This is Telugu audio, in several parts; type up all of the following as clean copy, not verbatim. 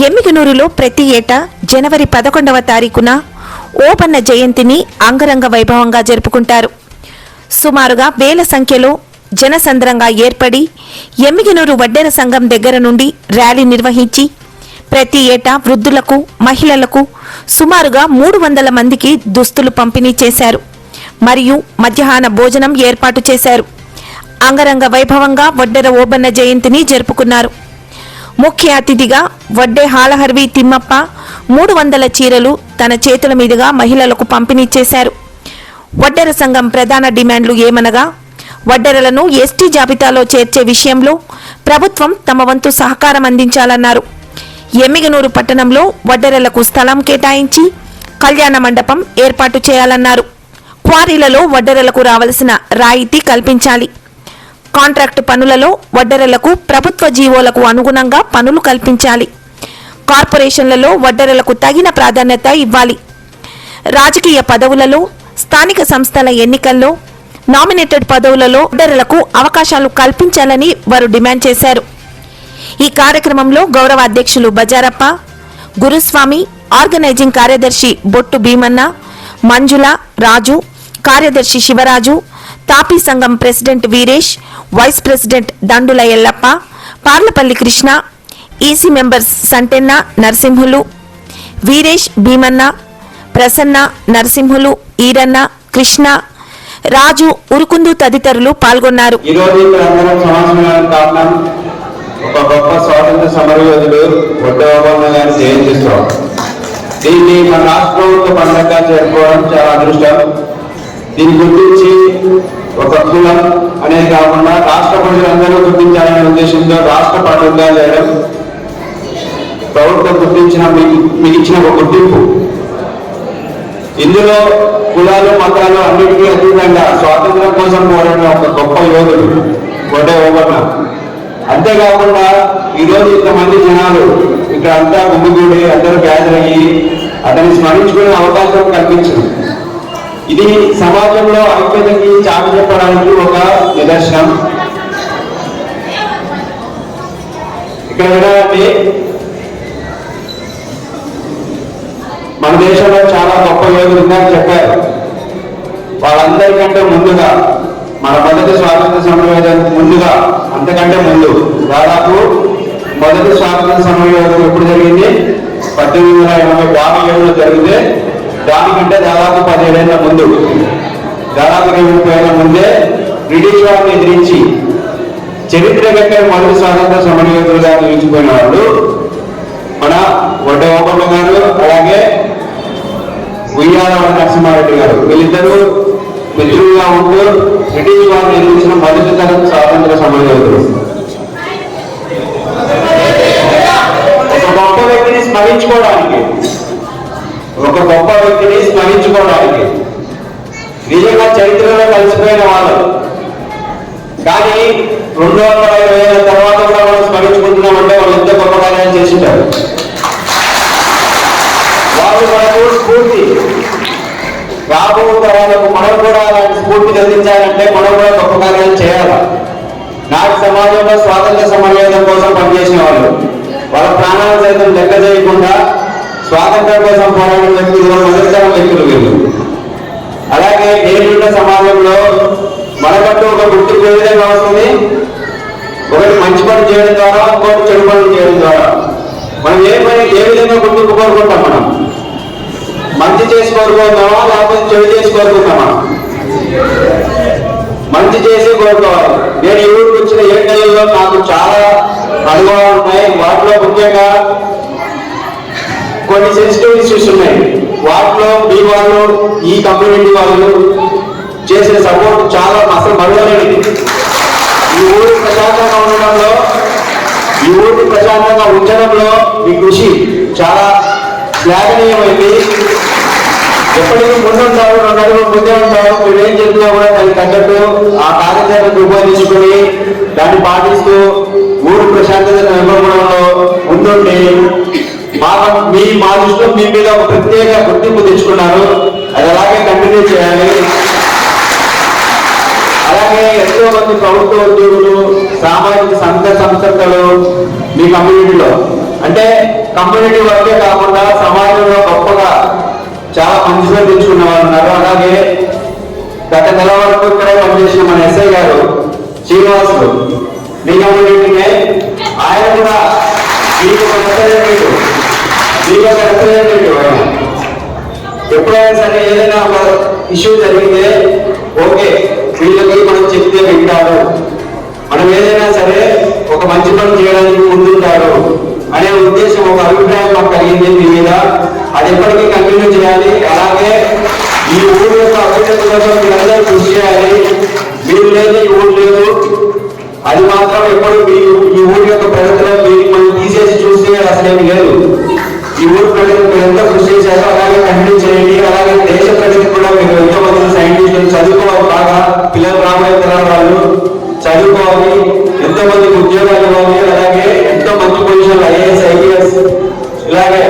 ఎమ్మిగనూరులో ప్రతి ఏటా జనవరి 11వ తారీఖున ఓబన్న జయంతిని అంగరంగ వైభవంగా జరుపుకుంటారు. సుమారుగా వేల సంఖ్యలో జనసంద్రంగా ఏర్పడి ఎమ్మిగనూరు వడ్డెర సంఘం దగ్గర నుండి ర్యాలీ నిర్వహించి ప్రతి ఏటా వృద్ధులకు, మహిళలకు సుమారుగా 300 మందికి దుస్తులు పంపిణీ చేశారు. మరియు మధ్యాహ్న భోజనం ఏర్పాటు చేశారు. అంగరంగ వైభవంగా వడ్డెర ఓబన్న జయంతిని జరుపుకున్నారు. ముఖ్య అతిథిగా వడ్డే హాలహర్వి తిమ్మప్ప 300 చీరలు తన చేతుల మీదుగా మహిళలకు పంపిణీ చేశారు. వడ్డెర సంఘం ప్రధాన డిమాండ్లు ఏమనగా వడ్డెరలను ఎస్టీ జాబితాలో చేర్చే విషయంలో ప్రభుత్వం తమ వంతు సహకారం అందించాలన్నారు. ఎమ్మిగనూరు పట్టణంలో వడ్డెరలకు స్థలం కేటాయించి కళ్యాణ మండపం ఏర్పాటు చేయాలన్నారు. క్వారీలలో వడ్డెరలకు రావాల్సిన రాయితీ కల్పించాలి. కాంట్రాక్టు పనులలో వడ్డెరలకు ప్రభుత్వ జీవోలకు అనుగుణంగా పనులు కల్పించాలి. కార్పొరేషన్లలో వడ్డెరలకు తగిన ప్రాధాన్యత ఇవ్వాలి. రాజకీయ పదవులలో, స్థానిక సంస్థల ఎన్నికల్లో నామినేటెడ్ పదవులలో వడ్డెరలకు అవకాశాలు కల్పించాలని వారు డిమాండ్ చేశారు. ఈ కార్యక్రమంలో గౌరవ అధ్యక్షులు బజారప్ప, గురుస్వామి, ఆర్గనైజింగ్ కార్యదర్శి బొట్టు భీమన్న, మంజుల, రాజు, కార్యదర్శి శివరాజు, తాపీ సంఘం president Veeresh, vice president Dandula Yellappa, Parlapalli Krishna, EC members Santenna, Narasimhulu, Veeresh, Bheemanna, Prasanna, Narasimhulu, Eranna, Krishna, Raju, Urukundu తదితరులు పాల్గొన్నారు. ఒక గొప్ప స్వాతంత్ర సమరయోధుడు వడ్డే ఓబన్న గారిని జయంతిస్తాం. దీన్ని మన రాష్ట్ర ప్రభుత్వ పండుగగా జరుపుకోవడం చాలా అదృష్టం. దీని గురించి ఒక కులం అనేది కాకుండా రాష్ట్ర ప్రజలందరూ గుర్తించాలనే ఉద్దేశంతో రాష్ట్ర పండుగగా చేయడం ప్రభుత్వం గుర్తించిన మీకు ఇచ్చిన ఒక గుర్తింపు. ఇందులో కులాలు, మతాలు అన్నిటికీ అతీతంగా స్వాతంత్రం కోసం పోరాడిన ఒక గొప్ప యోధుడు వడ్డే ఓబన్న. అంతేకాకుండా ఈరోజు ఇంతమంది జనాలు ఇక్కడ అంతా గుమ్మిగూడి అందరూ గ్యాదర్ అయ్యి అతన్ని స్మరించుకునే అవకాశం కల్పించింది. ఇది సమాజంలో ఐక్యతకి చాటి చెప్పడానికి ఒక నిదర్శనం. ఇక్కడ వినాలండి, మన దేశంలో చాలా గొప్ప యోధులు ఉందని చెప్పారు. వాళ్ళందరికంటే ముందుగా మన మొదటి స్వాతంత్ర సమరయోధం ముందుగా, అంతకంటే ముందు దాదాపు మొదటి స్వాతంత్ర సమరయోధం ఎప్పుడు జరిగింది? 1857లో జరిగితే దానికంటే దాదాపు 17 ఏళ్ల ముందు, దాదాపు 20 ఏళ్ల ముందే బ్రిటిష్ వారిని ఎదిరించి చరిత్ర కట్టిన మొదటి స్వాతంత్ర సమరయోధులుగా నిలిచిపోయిన వాళ్ళు మన వడ్డే ఓబన్న గారు, అలాగే ఉయ్యాల నరసింహారెడ్డి గారు. వీళ్ళిద్దరూ మిత్రులుగా ఉంటూ బ్రిటిష్ వారిని ఎదిరించిన మొదటి తరం స్వాతంత్ర సమరయోధులు. ఒక గొప్ప వ్యక్తిని స్మరించుకోవడానికి నిజంగా చరిత్రలో కలిసిపోయిన వాళ్ళు. కానీ 250 ఏళ్ళ తర్వాత కూడా మనం స్మరించుకుంటున్నామంటే వాళ్ళు ఎంత గొప్ప కార్యాలు చేసింటారు. వాళ్ళు మనకు స్ఫూర్తి. రాబో తరాలకు మనం కూడా అలాంటి స్ఫూర్తిని అందించాలంటే మనం కూడా గొప్ప కార్యాలు చేయాలి. నాటి సమాజంలో స్వాతంత్ర సమరయోధం కోసం పనిచేసిన వాళ్ళు, వాళ్ళ ప్రాణాలు సైతం లెక్క చేయకుండా స్వాతంత్రం కోసం పోరాడిన వ్యక్తులు మొదటి తరం వ్యక్తులు వీళ్ళు. అలాగే నేనున్న సమాజంలో మనకంటూ ఒక గుర్తింపు ఏ విధంగా వస్తుంది? ఒకటి మంచి పని చేయడం ద్వారా, ఇంకోటి చెడు పనులు చేయడం ద్వారా. మనం ఏ విధంగా గుర్తింపు కోరుకుంటాం? మనం మంచి చేసి కోరుకుంటామా, లేకపోతే చెడు చేసి కోరుకుంటామా? మంచి చేసి కోరుకోవాలి. నేను ఈ ఊరికి వచ్చిన 7 నెలల్లో నాకు చాలా అనుభవాలు ఉన్నాయి. వాటిలో ముఖ్యంగా కొన్ని సెన్సిటివ్ ఇష్యూస్ ఉన్నాయి. వాటిలో మీ వాళ్ళు, ఈ కమ్యూనిటీ వాళ్ళు చేసే సపోర్ట్ చాలా అసలు మరువలేనిది. ఈ ఊరికి ప్రశాంతంగా ఉంచడంలో మీ కృషి చాలా శ్లాఘనీయమైంది. ఎప్పటికీ ముందుంటారు, 2 అడుగులు ముందే ఉంటారు. మీరు ఏం చెప్పినా కూడా దానికి తగ్గట్టు ఆ కార్యాచరణను రూపొందించుకొని దాన్ని పాటిస్తూ ఊరు ప్రశాంతత నిర్వహణలో ముందుండి మా దృష్టిలో మీ మీద ఒక ప్రత్యేక గుర్తింపు తెచ్చుకున్నారు. అది అలాగే కంటిన్యూ చేయాలి. అలాగే ఎంతో మంది ప్రభుత్వ ఉద్యోగులు, సామాజిక సంస్థలు మీ కమ్యూనిటీలో అంటే కమ్యూనిటీ వర్కే కాకుండా సమాజంలో గొప్పగా చాలా మంచిగా తెచ్చుకున్న వాళ్ళు ఉన్నారు. అలాగే గత నెల వరకు ఇక్కడే పనిచేసిన మన ఎస్ఐ గారు శ్రీనివాసులు మీ కమ్యూనిటీనే, ఆయన కూడా మీకు రిప్రజెంటేటివ్ ఆయన. ఎప్పుడైనా సరే ఏదైనా ఒక ఇష్యూ జరిగితే ఓకే వీళ్ళకి మనం చెప్తే వింటారు, మనం ఏదైనా సరే ఒక మంచి పని చేయడానికి ముందుంటారు అనే ఉద్దేశం, ఒక అభిప్రాయం మాకు కలిగింది మీ మీద. అది ఎప్పటికీ కంటిన్యూ చేయాలి. అలాగే ఈ ఊరు యొక్క అభివృద్ధి కోసం మీరందరూ కృషి చేయాలి. మీరు లేదు ఈ ఊరు లేదు, అది మాత్రం ఎప్పుడు ఈ ఊరి యొక్క ప్రగతిలో మీరు మనం తీసేసి చూస్తే అసలేమి లేదు. ఈ ఊరు ప్రగతికి మీరు ఎంతో కృషి చేశారు, అలాగే కంటిన్యూ చేయండి. అలాగే దేశ ప్రగతి కూడా మీరు ఎంతో మంది సైంటిస్టులు చదువుకోవాలి, బాగా పిల్లలు రాబోయే తరాల వాళ్ళు చదువుకోవాలి, ఎంతో మందికి ఉద్యోగాలు ఇవ్వాలి. అలాగే ఎంతో మంచి పొజిషన్లు ఐఏఎస్ ఐపీఎస్ ఇలాగే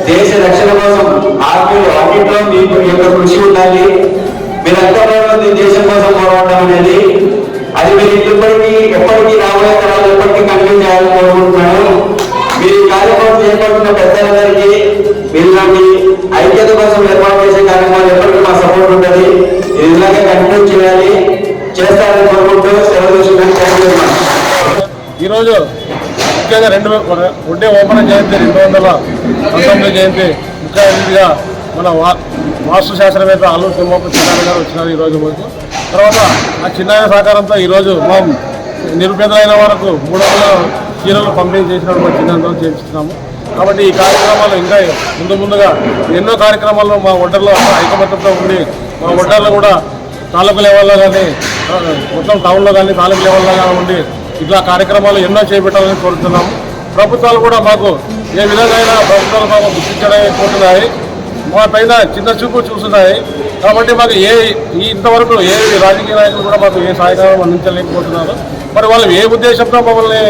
దేశ రక్షణ కోసం ఆర్మీలో అన్నింటిలో మీకు యొక్క కృషి ఉండాలి. మీరు అంతర్గతంగా దేశం కోసం పోరాటం అనేది అది మీరు ఎప్పటికీ రాబోయే తరాలు ఎప్పటికీ కంటిన్యూ చేయాలని కోరుకుంటున్నాను. మీరు ఈ కార్యక్రమం చేపడుతున్న పెద్దలందరికీ మీలాంటి ఐక్యత కోసం ఏర్పాటు చేసే కార్యక్రమాలు ఎప్పటికీ మా సపోర్ట్ ఉంటుంది. ఇది ఇలాగే కంటిన్యూ చేయాలి, చేస్తారని కోరుకుంటూ సెలవు తీసుకుంటున్నాను. ఈరోజు ముఖ్యంగా ఒడ్డే ఓపెన్ జయంతి 219 జయంతి ముఖ్య అతిథిగా మన వాస్తు శాస్త్రవేత్త అల్లూరు తిమ్మప్ప చిన్నారాయణ గారు వచ్చినారు ఈరోజు మనకు. తర్వాత ఆ చిన్నారాయణ సహకారంతో ఈరోజు మా నిరుపేదలైన వరకు 300 చీరలు పంపిణీ చేసినప్పుడు మా చిన్నారాయణ చేపిస్తున్నాము. కాబట్టి ఈ కార్యక్రమాలు ఇంకా ముందుగా ఎన్నో కార్యక్రమాల్లో మా ఒడ్డర్లో ఐకమత్యంతో ఉండి మా ఒడ్డర్లో కూడా తాలూకు లెవెల్లో కానీ మొత్తం టౌన్లో కానీ తాలూకు లెవెల్లో కానీ ఉండి ఇట్లా కార్యక్రమాలు ఎన్నో చేపట్టాలని కోరుతున్నాము. ప్రభుత్వాలు కూడా మాకు ఏ విధంగా ప్రభుత్వాలు మాకు గుర్తించలేకపోతున్నాయి, మా పైన చిన్న చూపు చూస్తున్నాయి. కాబట్టి మాకు ఇంతవరకు ఏ రాజకీయ నాయకులు కూడా మాకు ఏ సహాయకారం అందించలేకపోతున్నారు. మరి వాళ్ళు ఏ ఉద్దేశంతో మమ్మల్ని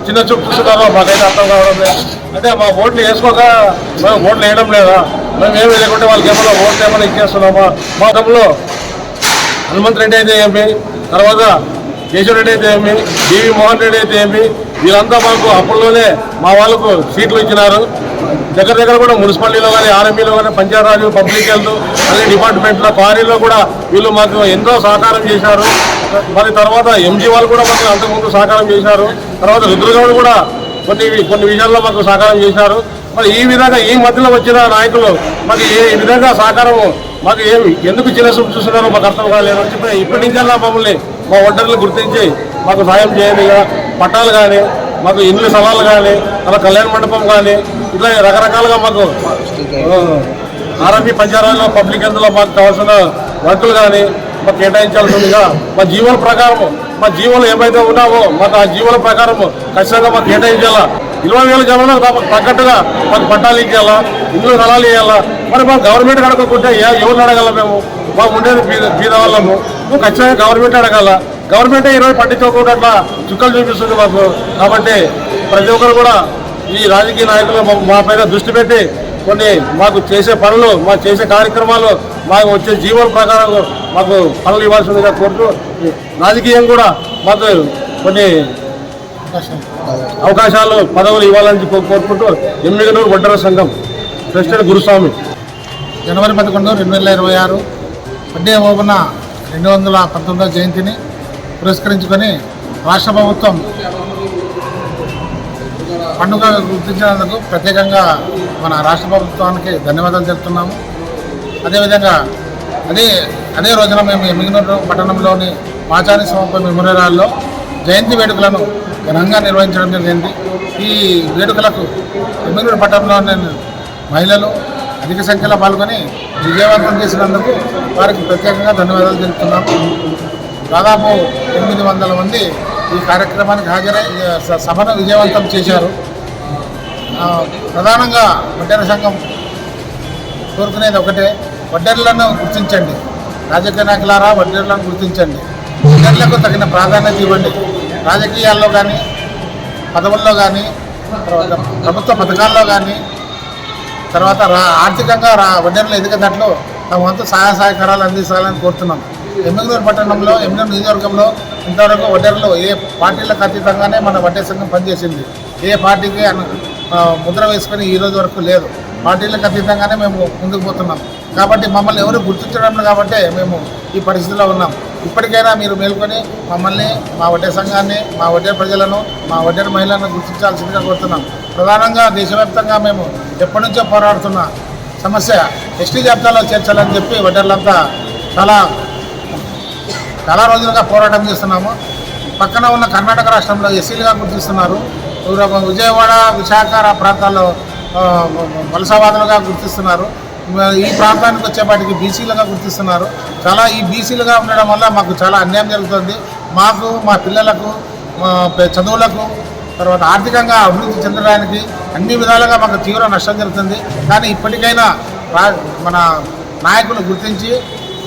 చిన్న చూపు చూస్తున్నారో మాకైతే అర్థం కావడం లేదు. అంటే మా ఓట్లు వేసుకోక మేము ఓట్లు వేయడం లేదా, మేము ఏమి లేకుంటే వాళ్ళకి ఏమైనా ఓట్లు ఏమైనా ఇచ్చేస్తున్నామా? మా గతంలో హనుమంత్ రెడ్డి అయితే ఏమి, తర్వాత కేశవ్ రెడ్డి అయితే ఏమి, డివి మోహన్ రెడ్డి అయితే ఏమి, వీళ్ళంతా మాకు అప్పుల్లోనే మా వాళ్ళకు సీట్లు ఇచ్చినారు. దగ్గర కూడా మున్సిపాలిటీలో కానీ ఆర్ఎంపీలో కానీ పంచాయతీరాజ్ పబ్లిక్ హెల్త్ అన్ని డిపార్ట్మెంట్లో క్వారీలో కూడా వీళ్ళు మాకు ఎంతో సహకారం చేశారు. మరి తర్వాత ఎంజీ వాళ్ళు కూడా మాకు అంతకుముందు సహకారం చేశారు. తర్వాత రుద్రగౌడ్ కూడా కొన్ని విషయాల్లో మాకు సహకారం చేశారు. మరి ఈ విధంగా ఈ మధ్యలో వచ్చిన నాయకులు మాకు ఏ విధంగా సహకారము మాకు ఎందుకు చిన్న చూపు చూస్తున్నారో మాకు అర్థం కాలేదని చెప్పి ఇప్పటి నుంచల్లా మమ్మల్ని మా ఒడ్డర్లు గుర్తించి మాకు సాయం చేయండి. పట్టాలు కానీ మాకు ఇండ్ల స్థలాలు కానీ అలా కళ్యాణ మండపం కానీ ఇట్లా రకరకాలుగా మాకు ఆర్ఎంపీ పంచాయతీరాజ్లో పబ్లిక్ హెల్త్లో మాకు కావాల్సిన వర్కులు కానీ మాకు కేటాయించాల్సిందిగా మా జీవన ప్రకారం మా జీవోలు ఏమైతే ఉన్నామో మాకు ఆ జీవోల ప్రకారం ఖచ్చితంగా మాకు కేటాయించాలా. 20,000 జనాలకు తగ్గట్టుగా మాకు పట్టాలు ఇచ్చేయాలా, ఇల్లు స్థలాలు ఇవ్వాలా. మరి మాకు గవర్నమెంట్ అడగకుంటే ఎవరిని అడగాల? మేము మాకు ఉండేది బీద వాళ్ళము, ఖచ్చితంగా గవర్నమెంట్ అడగాల. గవర్నమెంటే ఈరోజు పట్టించుకోకుండా అట్లా చుక్కలు చూపిస్తుంది మాకు. కాబట్టి ప్రతి ఒక్కరు కూడా ఈ రాజకీయ నాయకులు మా పైన దృష్టి పెట్టి కొన్ని మాకు చేసే పనులు, మాకు చేసే కార్యక్రమాలు, మాకు వచ్చే జీవన ప్రకారం మాకు పనులు ఇవ్వాల్సిందిగా కోరుతూ రాజకీయం కూడా మాకు కొన్ని అవకాశాలు పదవులు ఇవ్వాలని కోరుకుంటూ ఎమ్మిగనూరు ఒడ్డర సంఘం ప్రెసిడెంట్ గురుస్వామి. జనవరి 11, 2026 వడ్డే ఓపెన్ 219వ జయంతిని పురస్కరించుకొని రాష్ట్ర ప్రభుత్వం పండుగ గుర్తించినందుకు ప్రత్యేకంగా మన రాష్ట్ర ప్రభుత్వానికి ధన్యవాదాలు చెప్తున్నాము. అదేవిధంగా అదే రోజున మేము ఎమ్మిగనూరు పట్టణంలోని ఆచార్య సమర్ప మెమోరియల్ హాల్లో జయంతి వేడుకలను ఘనంగా నిర్వహించడం జరిగింది. ఈ వేడుకలకు ఎమ్మిగనూరు పట్టణంలోని మహిళలు అధిక సంఖ్యలో పాల్గొని విజయవంతం చేసినందుకు వారికి ప్రత్యేకంగా ధన్యవాదాలు తెలుపుతున్నాము. దాదాపు 800 మంది ఈ కార్యక్రమానికి హాజరై సభను విజయవంతం చేశారు. ప్రధానంగా వడ్డెర సంఘం కోరుకునేది ఒకటే, వడ్డెర్లను గుర్తించండి. రాజకీయ నాయకులారా, వడ్డెర్లను గుర్తించండి. వడ్డెర్లకు తగిన ప్రాధాన్యత ఇవ్వండి. రాజకీయాల్లో కానీ, పదవుల్లో కానీ, ప్రభుత్వ పథకాల్లో కానీ, తర్వాత ఆర్థికంగా వడ్డెర్లు ఎదిగేటట్లు తమ వంతు సహాయకారాలు అందించాలని కోరుతున్నాం. ఎమ్మిగనూరు పట్టణంలో, ఎమ్మిగనూరు నియోజకవర్గంలో ఇంతవరకు వడ్డెర్లు ఏ పార్టీలకు అతీతంగానే మన వడ్డెర సంఘం పనిచేసింది. ఏ పార్టీకి ముద్ర వేసుకొని ఈ రోజు వరకు లేదు. పార్టీలకు అతీతంగానే మేము ముందుకు పోతున్నాం. కాబట్టి మమ్మల్ని ఎవరు గుర్తించడం కాబట్టి మేము ఈ పరిస్థితిలో ఉన్నాం. ఇప్పటికైనా మీరు మేల్కొని మమ్మల్ని, మా వడ్డేర్ సంఘాన్ని, మా వడ్డేర్ ప్రజలను, మా వడ్డేర్ మహిళలను గుర్తించాల్సిందిగా కోరుతున్నాం. ప్రధానంగా దేశవ్యాప్తంగా మేము ఎప్పటి నుంచో పోరాడుతున్న సమస్య ఎస్టీ జాబితాలో చేర్చాలని చెప్పి వడ్డేర్లంతా చాలా రోజులుగా పోరాటం చేస్తున్నాము. పక్కన ఉన్న కర్ణాటక రాష్ట్రంలో ఎస్సీలుగా గుర్తిస్తున్నారు. విజయవాడ, విశాఖ ప్రాంతాల్లో వలసవాదులుగా గుర్తిస్తున్నారు. ఈ ప్రాంతానికి వచ్చేపాటికి బీసీలుగా గుర్తిస్తున్నారు. ఈ బీసీలుగా ఉండడం వల్ల మాకు చాలా అన్యాయం జరుగుతుంది. మాకు, మా పిల్లలకు, చదువులకు, తర్వాత ఆర్థికంగా అభివృద్ధి చెందడానికి అన్ని విధాలుగా మాకు తీవ్ర నష్టం జరుగుతుంది. కానీ ఇప్పటికైనా మన నాయకులు గుర్తించి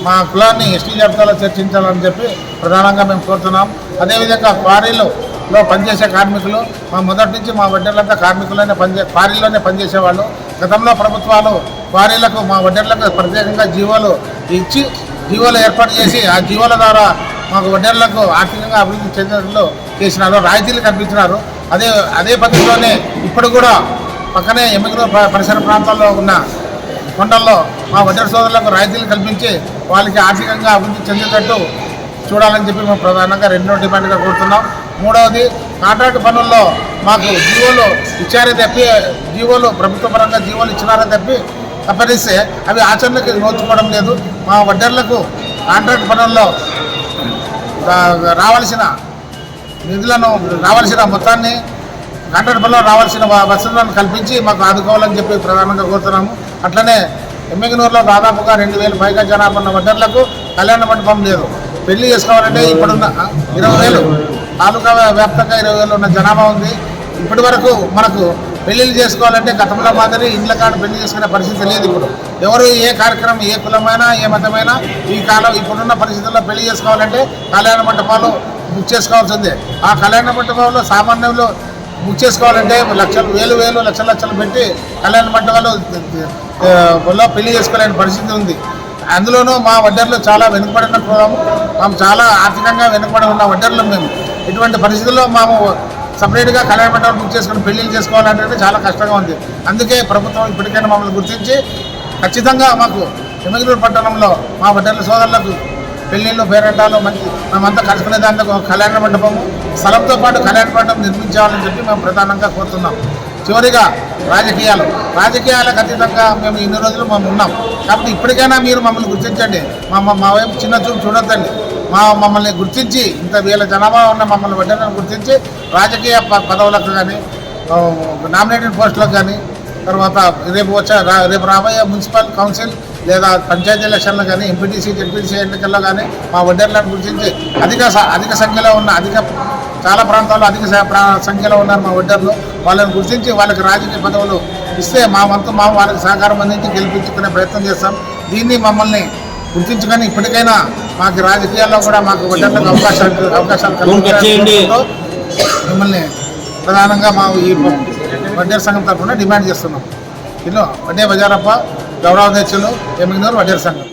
మా కులాన్ని ఎస్టీ జాబితాలో చర్చించాలని చెప్పి ప్రధానంగా మేము కోరుతున్నాం. అదేవిధంగా క్వారీలో పనిచేసే కార్మికులు, మా మొదటి నుంచి మా వడ్డేర్లంతా క్వారీలోనే పనిచేసేవాళ్ళు. గతంలో ప్రభుత్వాలు క్వారీలకు, మా వడ్డేర్లకు ప్రత్యేకంగా జీవోలు ఇచ్చి జీవోలు ఏర్పాటు చేసి ఆ జీవోల ద్వారా మాకు వడ్డేర్లకు ఆర్థికంగా అభివృద్ధి చెందినట్లు చేసినారు, రాయితీలు కల్పించినారు. అదే పద్ధతిలోనే ఇప్పుడు కూడా పక్కనే ఎమ్మిగనూరు పరిసర ప్రాంతాల్లో ఉన్న కొండల్లో మా వడ్డేర్ సోదరులకు రాయితీలు కల్పించి వాళ్ళకి ఆర్థికంగా అభివృద్ధి చెందేటట్టు చూడాలని చెప్పి మేము ప్రధానంగా రెండో డిమాండ్గా కోరుతున్నాం. మూడవది, కాంట్రాక్ట్ పనుల్లో మాకు జీవోలు ఇచ్చారే తప్పి, ప్రభుత్వ పరంగా జీవోలు ఇచ్చినారే తప్పనిస్తే అవి ఆచరణకి నోచుకోవడం లేదు. మా వడ్డేర్లకు కాంట్రాక్ట్ పనుల్లో రావాల్సిన నిధులను, రావాల్సిన మొత్తాన్ని, కాంట్రాక్ట్ పనుల్లో రావాల్సిన వసతులను కల్పించి మాకు ఆదుకోవాలని చెప్పి ప్రధానంగా కోరుతున్నాము. అట్లనే ఎమ్మిగనూరులో దాదాపుగా 2000 పైగా జనాభా ఉన్న వడ్డేర్లకు కళ్యాణ మండపం లేదు. పెళ్లి చేసుకోవాలంటే ఇప్పుడున్న 20,000 తాలూకా వ్యాప్తంగా 20,000 ఉన్న జనాభా ఉంది. ఇప్పటి వరకు మనకు పెళ్లిళ్ళు చేసుకోవాలంటే గతంలో మాదిరి ఇండ్ల కాడ పెళ్లి చేసుకునే పరిస్థితి లేదు. ఇప్పుడు ఎవరు ఏ కార్యక్రమం, ఏ కులమైనా, ఏ మతమైనా ఇప్పుడున్న పరిస్థితుల్లో పెళ్లి చేసుకోవాలంటే కళ్యాణ మండపాలు బుక్ చేసుకోవాల్సిందే. ఆ కళ్యాణ మండపంలో సామాన్యంలో బుక్ చేసుకోవాలంటే లక్షలు పెట్టి కళ్యాణ మండపాలు పెళ్లి చేసుకోలేని పరిస్థితి ఉంది. అందులోనూ మా వడ్డేర్లు చాలా వెనుకబడిన కులము, మేము చాలా ఆర్థికంగా వెనుకబడి ఉన్న వడ్డేర్లు. మేము ఇటువంటి పరిస్థితుల్లో మేము సపరేట్గా కళ్యాణ మండపాలు బుక్ చేసుకుని పెళ్లిళ్ళు చేసుకోవాలంటే చాలా కష్టంగా ఉంది. అందుకే ప్రభుత్వం ఇప్పటికైనా మమ్మల్ని గుర్తించి ఖచ్చితంగా మాకు ఎమ్మిగనూరు పట్టణంలో మా వడ్డేర్ల సోదరులకు పెళ్లిళ్ళు, పేరంటాలు మేమంతా కలుసుకునే దాంట్లో కళ్యాణ మండపము, స్థలంతో పాటు కళ్యాణ మండపం నిర్మించాలని చెప్పి మేము ప్రధానంగా కోరుతున్నాం. చివరిగా రాజకీయాలకు అతీతంగా మేము ఇన్ని రోజులు మేము ఉన్నాం. కాబట్టి ఇప్పటికైనా మీరు మమ్మల్ని గుర్తించండి. మా వైపు చిన్న చూపు చూడొద్దండి. మమ్మల్ని గుర్తించి, ఇంత 1000 జనాభా ఉన్న మమ్మల్ని వడ్డేర్లను గుర్తించి రాజకీయ పదవులకు కానీ, నామినేటెడ్ పోస్టులకు కానీ, తర్వాత రేపు రాబోయే మున్సిపల్ కౌన్సిల్ లేదా పంచాయతీ ఎలక్షన్లు కానీ, ఎంపీటీసీ, జెడ్పీటీసీ ఎన్నికల్లో కానీ మా వడ్డేర్లను గుర్తించి అధిక సంఖ్యలో ఉన్న చాలా ప్రాంతాల్లో అధిక సంఖ్యలో ఉన్నారు మా వడ్డేర్లు. వాళ్ళని గుర్తించి వాళ్ళకి రాజకీయ పదవులు ఇస్తే మా వంతు వాళ్ళకి సహకారం అందించి గెలిపించుకునే ప్రయత్నం చేస్తాం. దీన్ని మమ్మల్ని గుర్తించుకొని ఇప్పటికైనా మాకు రాజకీయాల్లో కూడా మాకు వడ్డేర్లకు అవకాశాలు కలిగించడంతో మిమ్మల్ని ప్రధానంగా మా ఈ వడ్డేర్ సంఘం తరఫున డిమాండ్ చేస్తున్నాం. ఇల్లు వడ్డే బజారప్ప, గౌరవాధ్యక్షులు, ఎమ్మిగనూరు వడ్డేర్ సంఘం.